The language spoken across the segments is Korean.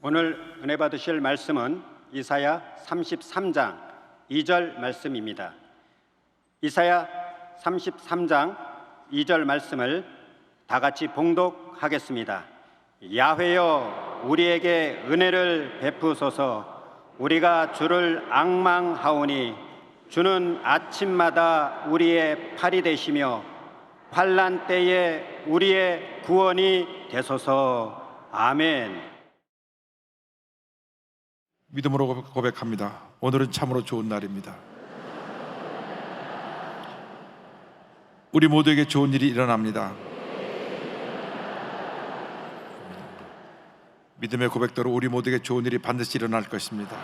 오늘 은혜 받으실 말씀은 이사야 33장 2절 말씀입니다. 이사야 33장 2절 말씀을 다 같이 봉독하겠습니다. 야훼여 우리에게 은혜를 베푸소서. 우리가 주를 앙망하오니 주는 아침마다 우리의 팔이 되시며 환난 때에 우리의 구원이 되소서. 아멘. 믿음으로 고백합니다. 오늘은 참으로 좋은 날입니다. 우리 모두에게 좋은 일이 일어납니다. 믿음의 고백대로 우리 모두에게 좋은 일이 반드시 일어날 것입니다.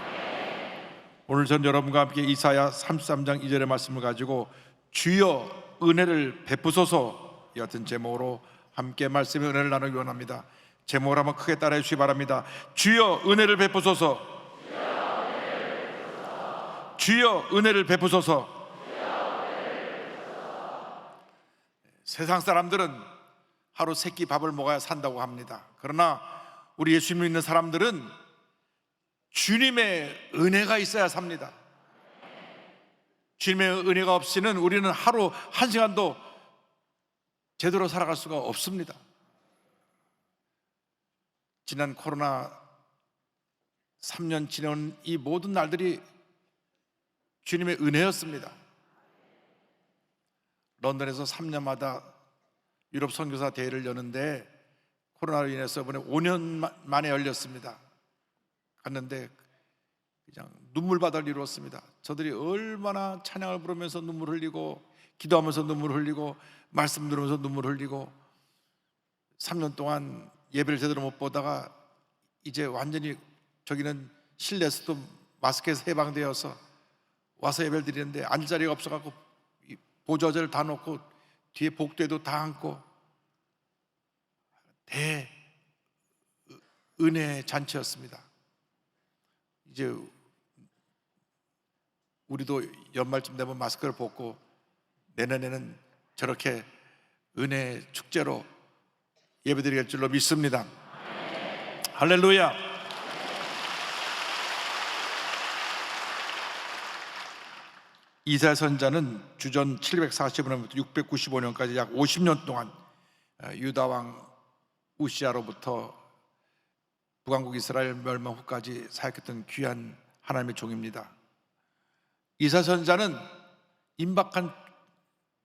오늘 전 여러분과 함께 이사야 33장 2절의 말씀을 가지고 주여 은혜를 베푸소서 이 같은 제목으로 함께 말씀의 은혜를 나누기 원합니다. 제목을 한번 크게 따라해 주시기 바랍니다. 주여 은혜를 베푸소서. 주여 은혜를 베푸소서. 세상 사람들은 하루 세 끼 밥을 먹어야 산다고 합니다. 그러나 우리 예수 믿는 사람들은 주님의 은혜가 있어야 삽니다. 주님의 은혜가 없이는 우리는 하루 한 시간도 제대로 살아갈 수가 없습니다. 지난 코로나 3년 지난 이 모든 날들이 주님의 은혜였습니다. 런던에서 3년마다 유럽 선교사 대회를 여는데 코로나로 인해서 이번에 5년 만에 열렸습니다. 갔는데 그냥 눈물바다를 이루었습니다. 저들이 얼마나 찬양을 부르면서 눈물 흘리고 기도하면서 눈물 흘리고 말씀 들으면서 눈물 흘리고 3년 동안 예배를 제대로 못 보다가 이제 완전히 저기는 실내에서도 마스크에서 해방되어서 와서 예배를 드리는데 앉을 자리가 없어갖고 보좌제를 다 놓고 뒤에 복도에도 다 앉고 대은혜 잔치였습니다. 이제 우리도 연말쯤 되면 마스크를 벗고 내년에는 저렇게 은혜 축제로 예배드릴 줄로 믿습니다. 할렐루야. 이사야 선지자는 주전 740년부터 695년까지 약 50년 동안 유다 왕 우시아로부터 북왕국 이스라엘 멸망 후까지 사역했던 귀한 하나님의 종입니다. 이사야 선지자는 임박한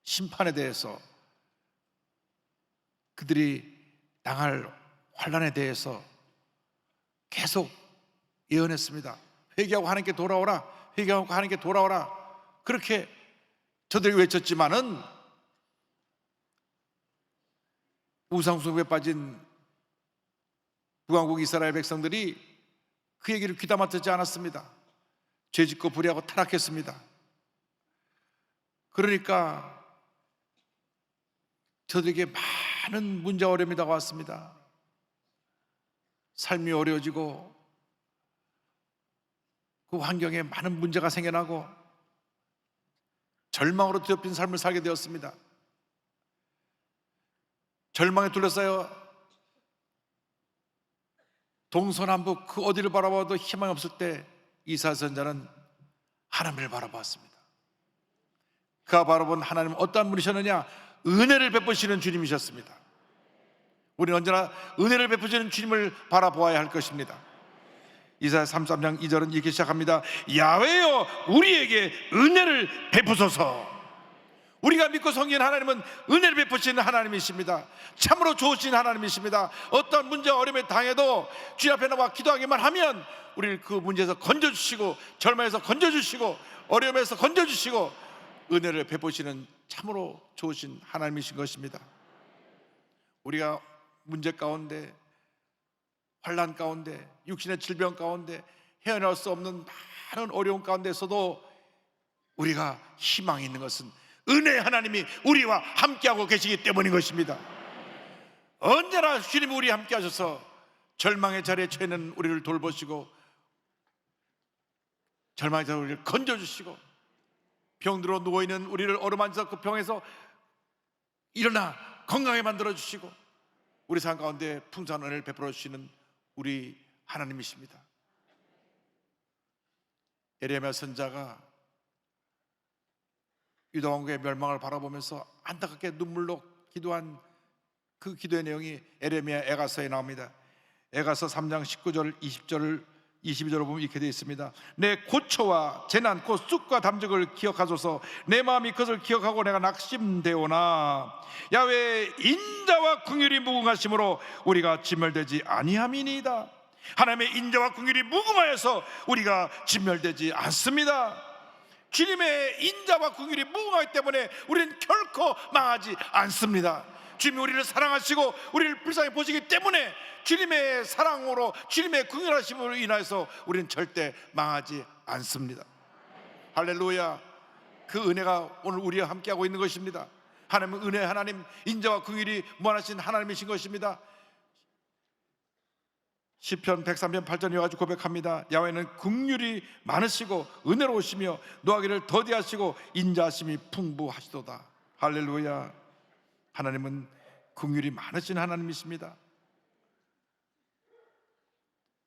심판에 대해서, 그들이 당할 환난에 대해서 계속 예언했습니다. 회개하고 하나님께 돌아오라, 회개하고 하나님께 돌아오라, 그렇게 저들이 외쳤지만은 우상숭배에 빠진 북왕국 이스라엘 백성들이 그 얘기를 귀담아 듣지 않았습니다. 죄짓고 불의하고 타락했습니다. 그러니까 저들에게 많은 문제와 어려움이 다가왔습니다. 삶이 어려워지고 그 환경에 많은 문제가 생겨나고 절망으로 뒤덮인 삶을 살게 되었습니다. 절망에 둘러싸여 동서남북 그 어디를 바라봐도 희망이 없을 때 이사야 선지자는 하나님을 바라보았습니다. 그가 바라본 하나님은 어떠한 분이셨느냐? 은혜를 베푸시는 주님이셨습니다. 우리는 언제나 은혜를 베푸시는 주님을 바라보아야 할 것입니다. 이사야 33장 2절은 이렇게 시작합니다. 야훼여 우리에게 은혜를 베푸소서. 우리가 믿고 섬기는 하나님은 은혜를 베푸시는 하나님이십니다. 참으로 좋으신 하나님이십니다. 어떠한 문제와 어려움에 당해도 주님 앞에 나와 기도하기만 하면 우리를 그 문제에서 건져주시고 절망에서 건져주시고 어려움에서 건져주시고 은혜를 베푸시는 참으로 좋으신 하나님이신 것입니다. 우리가 문제 가운데, 환난 가운데, 육신의 질병 가운데, 헤어날 수 없는 많은 어려움 가운데서도 우리가 희망이 있는 것은 은혜의 하나님이 우리와 함께하고 계시기 때문인 것입니다. 언제나 주님이 우리와 함께 하셔서 절망의 자리에 처해 있는 우리를 돌보시고 절망의 자리에 우리를 건져주시고 병들어 누워있는 우리를 어루만져서 그 병에서 일어나 건강하게 만들어주시고 우리 삶 가운데 풍성한 은혜를 베풀어 주시는 우리 하나님이십니다. 에레미야 선자가 유다 왕국의 멸망을 바라보면서 안타깝게 눈물로 기도한 그 기도의 내용이 에레미야 에가서에 나옵니다. 에가서 3장 19절 20절 22절을 보면 이렇게 되어 있습니다. 내 고초와 재난 곧 쑥과 담적을 기억하소서. 내 마음이 그것을 기억하고 내가 낙심되오나 야외 인자와 긍휼이 무궁하심으로 우리가 진멸되지 아니함이니이다. 하나님의 인자와 긍휼이 무궁하여서 우리가 진멸되지 않습니다. 주님의 인자와 긍휼이 무궁하기 때문에 우리는 결코 망하지 않습니다. 주님이 우리를 사랑하시고 우리를 불쌍히 보시기 때문에 주님의 사랑으로, 주님의 긍휼하심으로 인하여서 우리는 절대 망하지 않습니다. 할렐루야. 그 은혜가 오늘 우리와 함께하고 있는 것입니다. 하나님은 은혜, 하나님, 인자와 긍휼이 무한하신 하나님이신 것입니다. 시편 103편 8절 이어가지고 고백합니다. 야훼는 긍휼이 많으시고 은혜로우시며 노하기를 더디하시고 인자하심이 풍부하시도다. 할렐루야. 하나님은 긍휼이 많으신 하나님이십니다.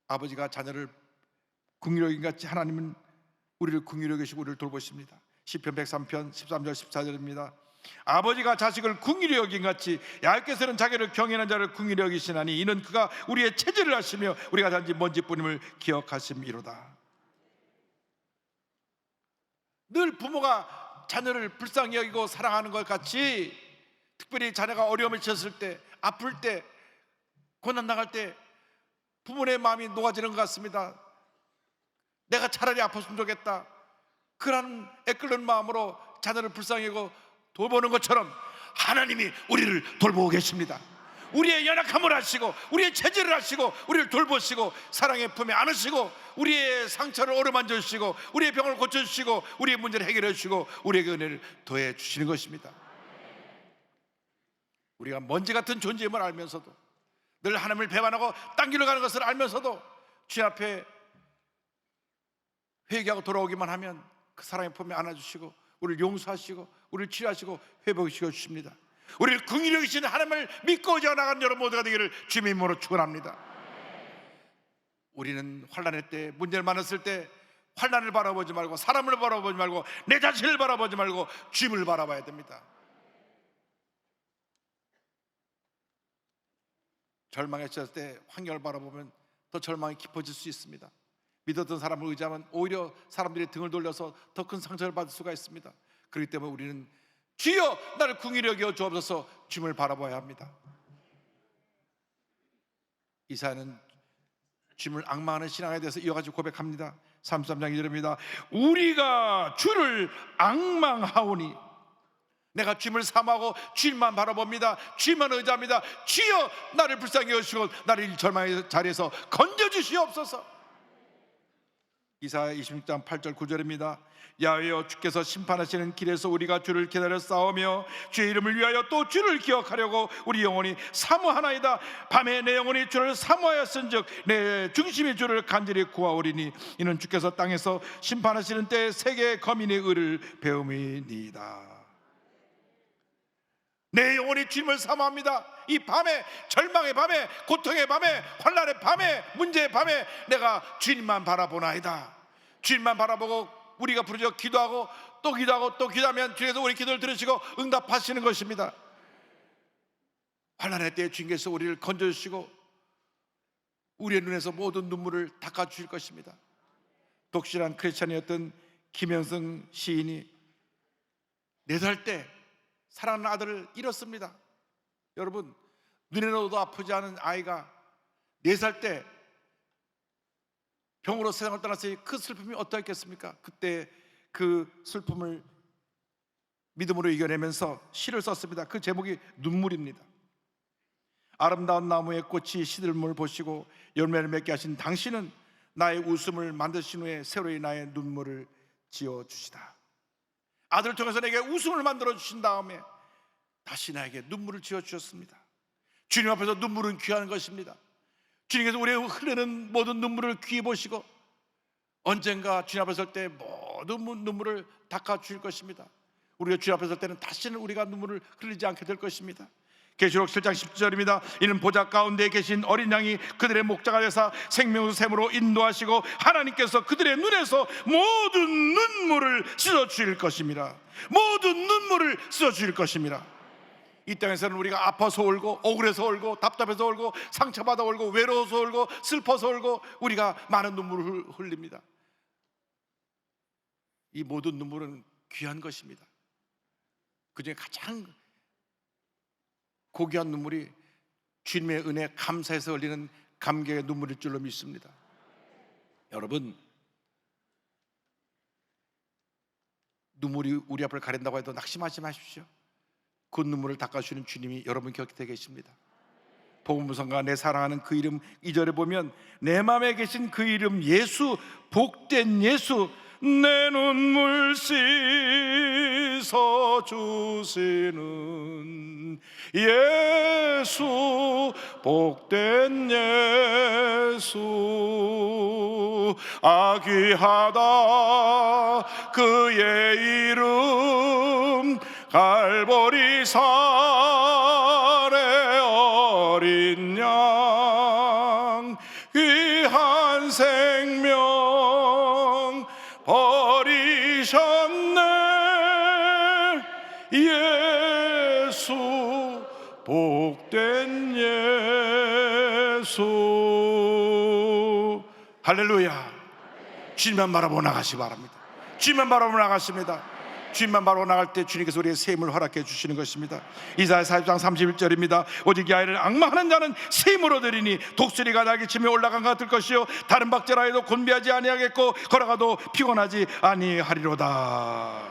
아버지가 자녀를 긍휼히 여긴 같이 하나님은 우리를 긍휼히 여기시고 우리를 돌보십니다. 시편 103편 13절 14절입니다. 아버지가 자식을 긍휼히 여긴 같이 야훼께서는 자기를 경외하는 자를 긍휼히 여기시나니 이는 그가 우리의 체질을 아시며 우리가 단지 먼지뿐임을 기억하심이로다. 늘 부모가 자녀를 불쌍히 여기고 사랑하는 것 같이, 특별히 자녀가 어려움을 처했을 때, 아플 때, 고난 당할 때 부모의 마음이 녹아지는 것 같습니다. 내가 차라리 아팠으면 좋겠다, 그런 애끓는 마음으로 자녀를 불쌍히 여기고 돌보는 것처럼 하나님이 우리를 돌보고 계십니다. 우리의 연약함을 아시고 우리의 체질을 아시고 우리를 돌보시고 사랑의 품에 안으시고 우리의 상처를 어루만져 주시고 우리의 병을 고쳐주시고 우리의 문제를 해결해 주시고 우리에게 은혜를 더해 주시는 것입니다. 우리가 먼지 같은 존재임을 알면서도, 늘 하나님을 배반하고 딴 길로 가는 것을 알면서도 주님 앞에 회개하고 돌아오기만 하면 그 사랑의 품에 안아주시고 우리를 용서하시고 우리를 치료하시고 회복시켜 주십니다. 우리를 긍휼히 여기시는 하나님을 믿고 나가는 여러분 모두가 되기를 주님의 이름으로 축원합니다. 우리는 환난의 때, 문제를 만났을 때 환난을 바라보지 말고 사람을 바라보지 말고 내 자신을 바라보지 말고 주님을 바라봐야 됩니다. 절망했을 때 환경을 바라보면 더 절망이 깊어질 수 있습니다. 믿었던 사람을 의지하면 오히려 사람들이 등을 돌려서 더 큰 상처를 받을 수가 있습니다. 그렇기 때문에 우리는 주여 나를 긍휼히 여겨 주옵소서 주님을 바라봐야 합니다. 이사야는 주님을 앙망하는 신앙에 대해서 이어가지고 고백합니다. 33장 2절입니다. 우리가 주를 앙망하오니, 내가 주님을 사모하고 주님만 바라봅니다. 주님만 의지합니다. 주여 나를 불쌍히 여시고 나를 절망의 자리에서 건져주시옵소서. 이사야 26장 8절 9절입니다. 야훼여 주께서 심판하시는 길에서 우리가 주를 기다려 싸우며 주의 이름을 위하여 또 주를 기억하려고 우리 영혼이 사모하나이다. 밤에 내 영혼이 주를 사모하였은즉 내 중심이 주를 간절히 구하오리니 이는 주께서 땅에서 심판하시는 때에 세계의 거민의 의를 배움이니이다. 내 영혼이 주님을 사모합니다. 이 밤에, 절망의 밤에, 고통의 밤에, 환난의 밤에, 문제의 밤에 내가 주님만 바라보나이다. 주님만 바라보고 우리가 부르짖어 기도하고 또 기도하고 또 기도하면 주께서 우리 기도를 들으시고 응답하시는 것입니다. 환난의 때에 주님께서 우리를 건져주시고 우리의 눈에서 모든 눈물을 닦아주실 것입니다. 독실한 크리스찬이었던 김영성 시인이 4살 때 사랑하는 아들을 잃었습니다. 여러분, 눈에 넣어도 아프지 않은 아이가 4살 때 병으로 세상을 떠났으니 그 슬픔이 어떠했겠습니까? 그때 그 슬픔을 믿음으로 이겨내면서 시를 썼습니다. 그 제목이 눈물입니다. 아름다운 나무의 꽃이 시들음을 보시고 열매를 맺게 하신 당신은 나의 웃음을 만드신 후에 새로이 나의 눈물을 지어주시다. 아들을 통해서 내게 웃음을 만들어 주신 다음에 다시 나에게 눈물을 지어주셨습니다. 주님 앞에서 눈물은 귀한 것입니다. 주님께서 우리의 흐르는 모든 눈물을 귀히 보시고 언젠가 주님 앞에 설 때 모든 눈물을 닦아주실 것입니다. 우리가 주님 앞에 설 때는 다시는 우리가 눈물을 흘리지 않게 될 것입니다. 계시록 7장 10절입니다. 이는 보좌 가운데 계신 어린 양이 그들의 목자가 되사 생명수 샘으로 인도하시고 하나님께서 그들의 눈에서 모든 눈물을 씻어주실 것입니다. 모든 눈물을 씻어주실 것입니다. 이 땅에서는 우리가 아파서 울고, 억울해서 울고, 답답해서 울고, 상처받아 울고, 외로워서 울고, 슬퍼서 울고, 우리가 많은 눈물을 흘립니다. 이 모든 눈물은 귀한 것입니다. 그중에 가장 고귀한 눈물이 주님의 은혜에 감사해서 흘리는 감격의 눈물일 줄로 믿습니다. 여러분, 눈물이 우리 앞을 가린다고 해도 낙심하지 마십시오. 그 눈물을 닦아주시는 주님이 여러분 곁에 계십니다. 복음성가 내 사랑하는 그 이름 2절에 보면 내 마음에 계신 그 이름 예수, 복된 예수, 내 눈물 씻어주시는 예수, 복된 예수, 아귀하다 그의 이름, 갈보리 산의 어린 양, 귀한 생명 버리셨네. 예수, 복된 예수. 할렐루야. 주님만 바라보고 나가시 바랍니다. 주님만 바라보고 나가십니다. 주님만 바라보고 나갈 때 주님께서 우리의 셈을 허락해 주시는 것입니다. 이사야 40장 31절입니다. 오직 이 아이를 앙망하는 자는 셈을 얻으리니 독수리가 날개치며 올라간 것 같을 것이요 다른 박제라 해도 곤비하지 아니하겠고 걸어가도 피곤하지 아니하리로다.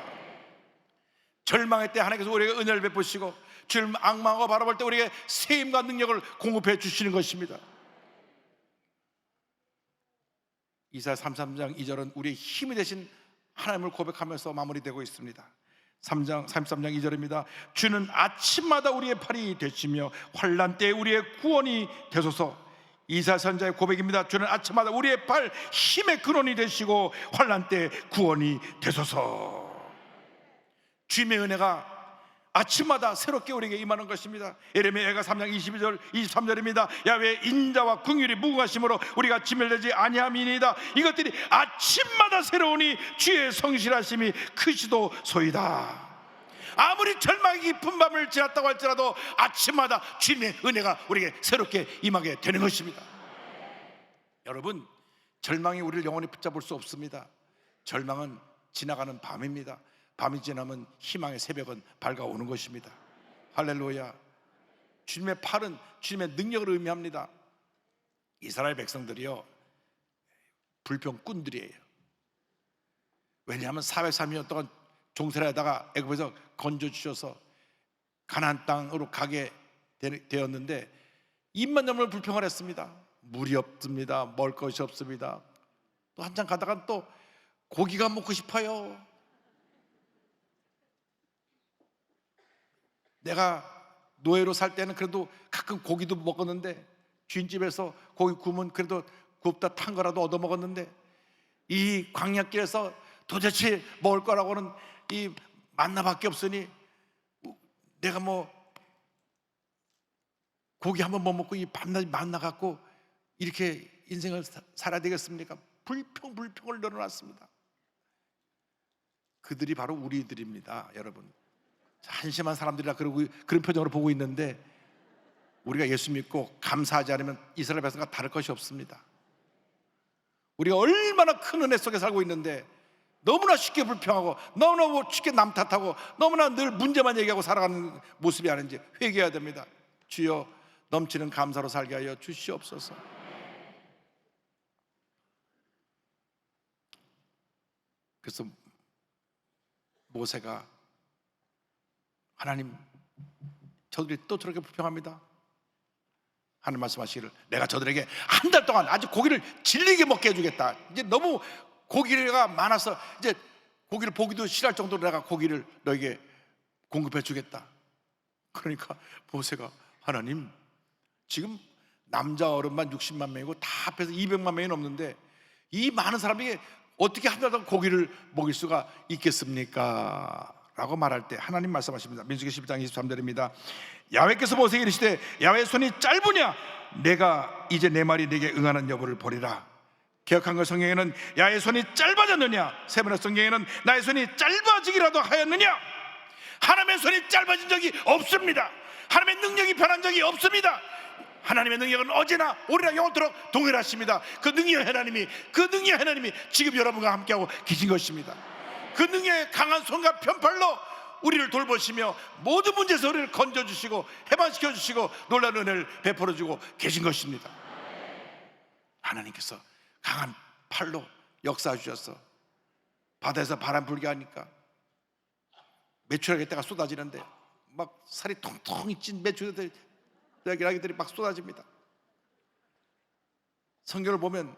절망의 때 하나님께서 우리에게 은혜를 베푸시고 주님 앙망하고 바라볼 때 우리에게 셈과 능력을 공급해 주시는 것입니다. 이사야 33장 2절은 우리의 힘이 되신 하나님을 고백하면서 마무리되고 있습니다. 33장 2절입니다. 주는 아침마다 우리의 팔이 되시며 환난 때에 우리의 구원이 되소서. 이사야 선자의 고백입니다. 주는 아침마다 우리의 팔 힘의 근원이 되시고 환난 때에 구원이 되소서. 주님의 은혜가 아침마다 새롭게 우리에게 임하는 것입니다. 예레미야가 3장 22절 23절입니다. 야외 인자와 긍휼이 무궁하심으로 우리가 지멸되지 아니함이니이다. 이것들이 아침마다 새로우니 주의 성실하심이 크시도소이다. 아무리 절망이 깊은 밤을 지났다고 할지라도 아침마다 주님의 은혜가 우리에게 새롭게 임하게 되는 것입니다. 여러분, 절망이 우리를 영원히 붙잡을 수 없습니다. 절망은 지나가는 밤입니다. 밤이 지나면 희망의 새벽은 밝아오는 것입니다. 할렐루야. 주님의 팔은 주님의 능력을 의미합니다. 이스라엘 백성들이요 불평꾼들이에요. 왜냐하면 403년 동안 종살이 하다가 애굽에서 건져주셔서 가나안 땅으로 가게 되었는데 입만 열면 불평을 했습니다. 물이 없습니다. 먹을 것이 없습니다. 또 한참 가다가 또 고기가 먹고 싶어요. 내가 노예로 살 때는 그래도 가끔 고기도 먹었는데 주인집에서 고기 구우면 그래도 굽다 탄 거라도 얻어 먹었는데 이 광야길에서 도대체 먹을 거라고는 이 만나밖에 없으니 내가 뭐 고기 한번 못 먹고 이 밤낮 만나 갖고 이렇게 인생을 살아야 되겠습니까? 불평을 늘어놨습니다. 그들이 바로 우리들입니다, 여러분. 한심한 사람들이라 그러고 그런 표정으로 보고 있는데 우리가 예수 믿고 감사하지 않으면 이스라엘 백성과 다를 것이 없습니다. 우리가 얼마나 큰 은혜 속에 살고 있는데 너무나 쉽게 불평하고 너무나 쉽게 남 탓하고 너무나 늘 문제만 얘기하고 살아가는 모습이 아닌지 회개해야 됩니다. 주여 넘치는 감사로 살게 하여 주시옵소서. 그래서 모세가 하나님, 저들이 또 저렇게 불평합니다. 하나님 말씀하시기를 내가 저들에게 한 달 동안 아주 고기를 질리게 먹게 해주겠다. 이제 너무 고기가 많아서 이제 고기를 보기도 싫어할 정도로 내가 고기를 너에게 공급해 주겠다. 그러니까 모세가 하나님, 지금 남자 어른만 60만 명이고 다 합해서 200만 명이 넘는데 이 많은 사람에게 어떻게 한 달 동안 고기를 먹일 수가 있겠습니까? 라고 말할 때 하나님 말씀하십니다. 민수기 11장 23절입니다. 야훼께서 모세에게 이르시되 야훼의 손이 짧으냐 내가 이제 내 말이 네게 응하는 여부를 보리라. 개역한글 성경에는 야훼의 손이 짧아졌느냐, 세번역 성경에는 나의 손이 짧아지기라도 하였느냐. 하나님의 손이 짧아진 적이 없습니다. 하나님의 능력이 변한 적이 없습니다. 하나님의 능력은 어제나 오늘나 영원토록 동일하십니다. 그 능력 하나님이 지금 여러분과 함께하고 계신 것입니다. 그 능력의 강한 손과 편팔로 우리를 돌보시며 모든 문제에서 우리를 건져주시고 해방시켜주시고 놀라운 은혜를 베풀어주고 계신 것입니다. 하나님께서 강한 팔로 역사해 주셔서 바다에서 바람 불게 하니까 메추라기 때가 쏟아지는데 막 살이 통통이 찐 메추라기들이 막 쏟아집니다. 성경을 보면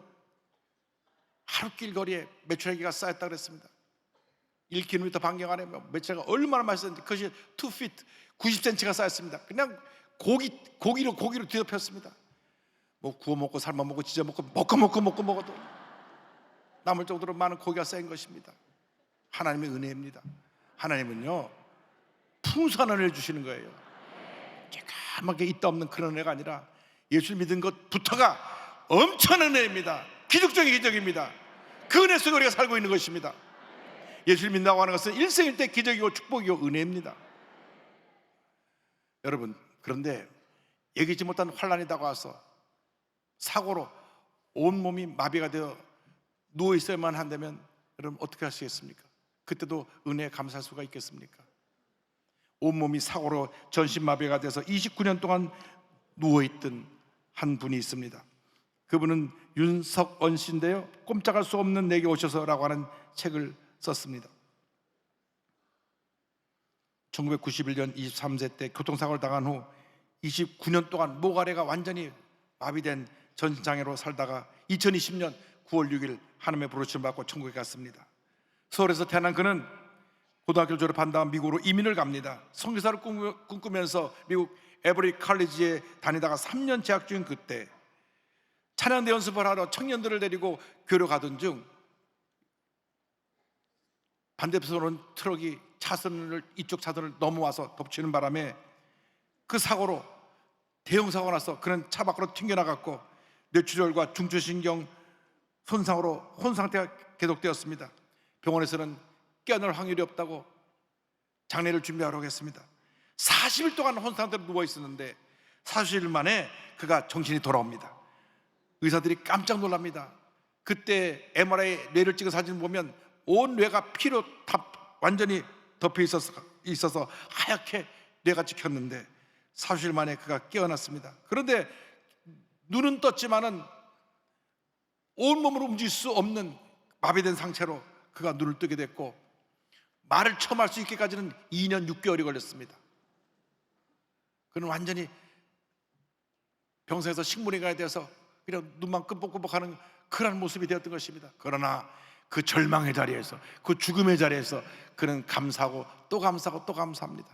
하루길 거리에 메추라기가 쌓였다 그랬습니다. 1km 반경 안에 메추라기가 얼마나 맛있었는지 그것이 2feet 90cm가 쌓였습니다. 그냥 고기로 뒤덮였습니다. 뭐 구워 먹고 삶아 먹고 지져 먹고 먹어도 남을 정도로 많은 고기가 쌓인 것입니다. 하나님의 은혜입니다. 하나님은요 풍성한 은혜를 주시는 거예요. 까맣게 있다 없는 그런 은혜가 아니라 예수를 믿은 것부터가 엄청난 은혜입니다. 기적적인 기적입니다. 그 은혜 속에 우리가 살고 있는 것입니다. 예수를 믿는다고 하는 것은 일생일대 기적이고 축복이고 은혜입니다. 여러분, 그런데 예기치 못한 환란이 다가와서 사고로 온몸이 마비가 되어 누워있어야만 한다면 여러분 어떻게 하시겠습니까? 그때도 은혜에 감사할 수가 있겠습니까? 온몸이 사고로 전신마비가 돼서 29년 동안 누워있던 한 분이 있습니다. 그분은 윤석언 씨인데요, 꼼짝할 수 없는 내게 오셔서 라고 하는 책을 썼습니다. 1991년 23세 때 교통사고를 당한 후 29년 동안 모가래가 완전히 마비된 전신장애로 살다가 2020년 9월 6일 하나님의 부르심을 받고 천국에 갔습니다. 서울에서 태어난 그는 고등학교를 졸업한 다음 미국으로 이민을 갑니다. 선교사를 꿈꾸면서 미국 에버리 칼리지에 다니다가 3년 재학 중인 그때 찬양대 연습을 하러 청년들을 데리고 교회로 가던 중 반대편으로 온 트럭이 이쪽 차선을 넘어와서 덮치는 바람에 그 사고로 대형 사고가 나서 그는 차 밖으로 튕겨나갔고 뇌출혈과 중추신경 손상으로 혼 상태가 계속되었습니다. 병원에서는 깨어날 확률이 없다고 장례를 준비하라고 했습니다. 40일 동안 혼 상태로 누워 있었는데 40일 만에 그가 정신이 돌아옵니다. 의사들이 깜짝 놀랍니다. 그때 MRI 뇌를 찍은 사진을 보면 온 뇌가 피로 다 완전히 덮여 있어서 하얗게 뇌가 찍혔는데 40일 만에 그가 깨어났습니다. 그런데 눈은 떴지만은 온몸으로 움직일 수 없는 마비된 상태로 그가 눈을 뜨게 됐고 말을 처음 할 수 있기까지는 2년 6개월이 걸렸습니다. 그는 완전히 병상에서 식물인간이 되어서 그냥 눈만 끔뻑끔뻑하는 그런 모습이 되었던 것입니다. 그러나 그 절망의 자리에서, 그 죽음의 자리에서 그는 감사하고 또 감사하고 또 감사합니다.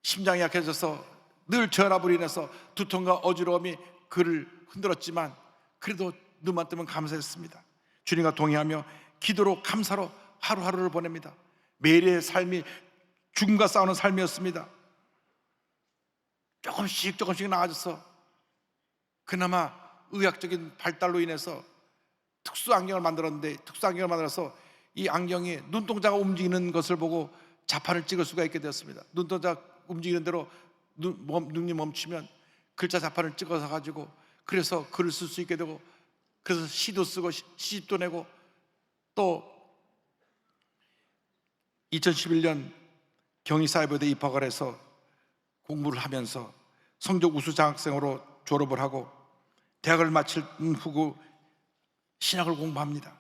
심장이 약해져서 늘 저혈압으로 인해서 두통과 어지러움이 그를 흔들었지만 그래도 눈만 뜨면 감사했습니다. 주님과 동의하며 기도로 감사로 하루하루를 보냅니다. 매일의 삶이 죽음과 싸우는 삶이었습니다. 조금씩 나아져서 그나마 의학적인 발달로 인해서 특수 안경을 만들었는데 특수 안경을 만들어서 이 안경이 눈동자가 움직이는 것을 보고 자판을 찍을 수가 있게 되었습니다. 눈동자 움직이는 대로 눈이 멈추면 글자 자판을 찍어서 가지고 그래서 글을 쓸 수 있게 되고 그래서 시도 쓰고 시집도 내고 또 2011년 경희사회부대 입학을 해서 공부를 하면서 성적 우수 장학생으로 졸업을 하고 대학을 마친 후 신학을 공부합니다.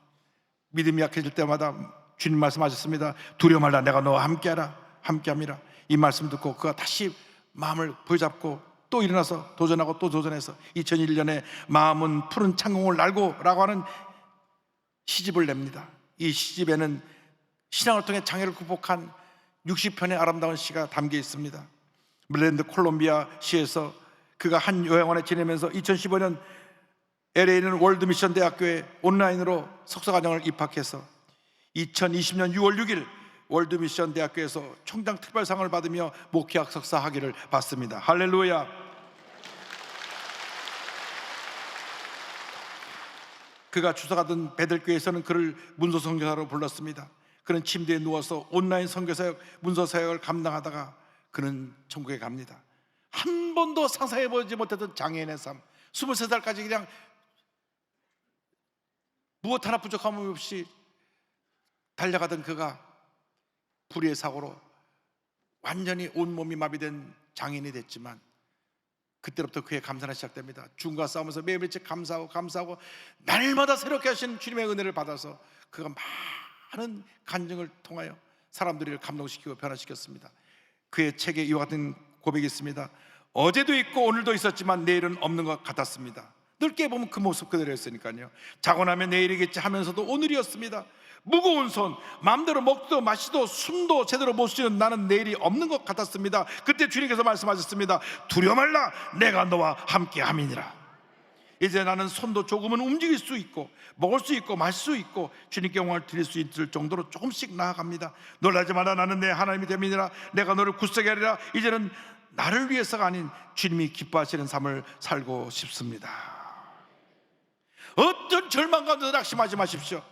믿음이 약해질 때마다 주님 말씀하셨습니다. 두려워 말라, 내가 너와 함께하라, 함께함이라. 이 말씀 듣고 그가 다시 마음을 부여잡고 또 일어나서 도전하고 또 도전해서 2001년에 마음은 푸른 창공을 날고 라고 하는 시집을 냅니다. 이 시집에는 신앙을 통해 장애를 극복한 60편의 아름다운 시가 담겨 있습니다. 메릴랜드 콜롬비아 시에서 그가 한 요양원에 지내면서 2015년 LA에 있는 월드미션 대학교에 온라인으로 석사과정을 입학해서 2020년 6월 6일 월드미션 대학교에서 총장 특별상을 받으며 목회학 석사 학위를 받습니다. 할렐루야. 그가 주석하던 베들교에서는 그를 문서 선교사로 불렀습니다. 그는 침대에 누워서 온라인 선교사역, 문서 사역을 감당하다가 그는 천국에 갑니다. 한 번도 상상해보지 못했던 장애인의 삶, 23살까지 그냥 무엇 하나 부족함 없이 달려가던 그가 불의의 사고로 완전히 온몸이 마비된 장애인이 됐지만 그때부터 그의 감사는 시작됩니다. 주님과 싸우면서 매일매일 감사하고 날마다 새롭게 하시는 주님의 은혜를 받아서 그가 많은 간증을 통하여 사람들을 감동시키고 변화시켰습니다. 그의 책에 이와 같은 고백이 있습니다. 어제도 있고 오늘도 있었지만 내일은 없는 것 같았습니다. 늘 깨보면 그 모습 그대로였으니까요. 자고 나면 내일이겠지 하면서도 오늘이었습니다. 무거운 손, 마음대로 먹도 마시도 숨도 제대로 못 쉬는 나는 내일이 없는 것 같았습니다. 그때 주님께서 말씀하셨습니다. 두려워 말라, 내가 너와 함께 함이니라. 이제 나는 손도 조금은 움직일 수 있고 먹을 수 있고 마실 수 있고 주님께 영광을 드릴 수 있을 정도로 조금씩 나아갑니다. 놀라지 마라, 나는 내 하나님이 됨이니라. 내가 너를 굳세게 하리라. 이제는 나를 위해서가 아닌 주님이 기뻐하시는 삶을 살고 싶습니다. 어떤 절망 가운데도 낙심하지 마십시오.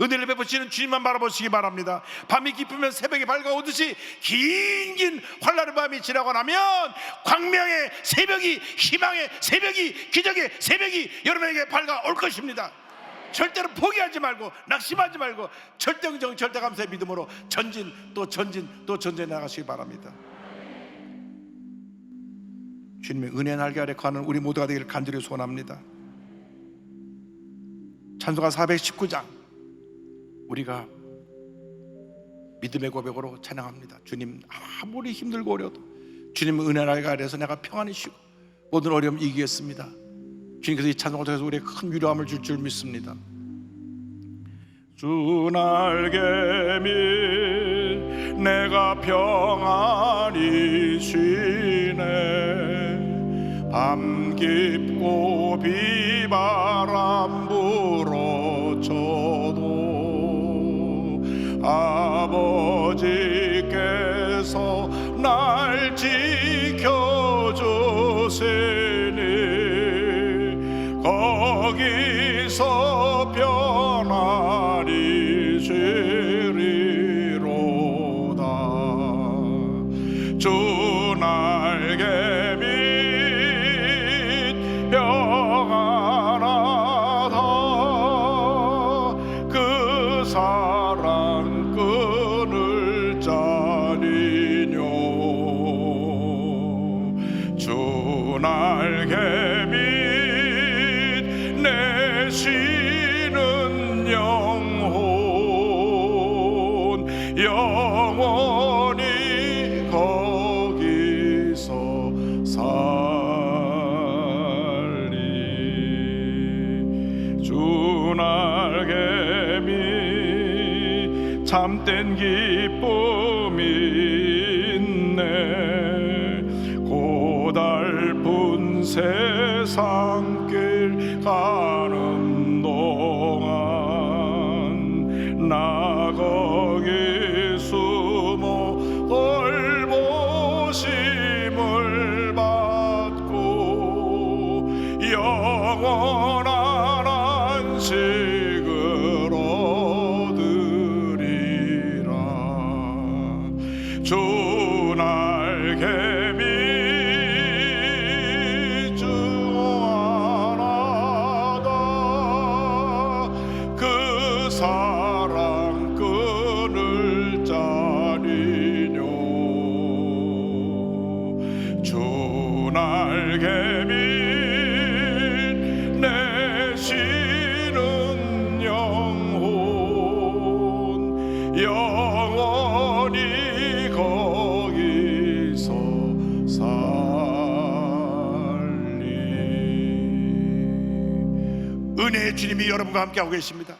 은혜를 베푸시는 주님만 바라보시기 바랍니다. 밤이 깊으면 새벽이 밝아오듯이 긴 환란의 밤이 지나고 나면 광명의 새벽이, 희망의 새벽이, 기적의 새벽이 여러분에게 밝아올 것입니다. 절대로 포기하지 말고 낙심하지 말고 절대긍정 절대감사의 믿음으로 전진 또 전진해 나가시기 바랍니다. 주님의 은혜 날개 아래 거하는 우리 모두가 되기를 간절히 소원합니다. 찬송가 419장 우리가 믿음의 고백으로 찬양합니다. 주님, 아무리 힘들고 어려도 주님의 은혜 날개 아래에서 내가 평안히 쉬고 모든 어려움 이기겠습니다. 주님께서 이 찬송을 통해서 우리에게 큰 위로함을 줄 줄 믿습니다. 주 날개 밑 내가 평안히 쉬네. 밤 깊고 비바람 불어쳐도 아버지께서 날 지켜주시니 거기서 편안히 쉬리로다. 주 날개 밑 평안하다. 그 사랑 끊을 자리뇨. 주 날개 밑 내 쉬는 영혼 영원히 거기서 살리. 주 날개 밑 참된 기쁨이 있네. 고달픈 세상길 가는 동안 나 거기 숨어 돌보심을 받고 영원한 안식을 얻으리라. 주 날개 밑 주안하다. 그 사랑 끊을 자리뇨. 주 날개 밑 내 쉬는 영혼 영원히 거기서 살리. 은혜의 주님이 여러분과 함께하고 계십니다.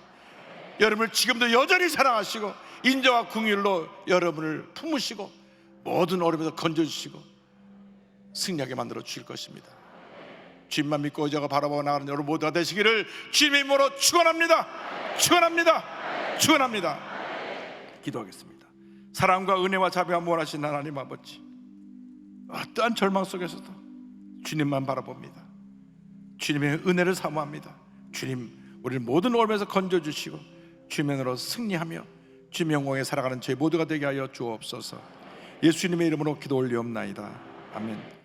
여러분을 지금도 여전히 사랑하시고 인자와 긍휼로 여러분을 품으시고 모든 어려움에서 건져주시고 승리하게 만들어 주실 것입니다. 주님만 믿고 의지하고 바라보고 나가는 여러분 모두가 되시기를 주님의 이름으로 축원합니다. 축원합니다. 축원합니다. 기도하겠습니다. 사랑과 은혜와 자비와 무한하신 하나님 아버지, 어떠한 절망 속에서도 주님만 바라봅니다. 주님의 은혜를 사모합니다. 주님, 우리를 모든 어려움에서 건져주시고 주님으로 승리하며 주님의 영광에 살아가는 저희 모두가 되게 하여 주옵소서. 예수님의 이름으로 기도 올리옵나이다. 아멘.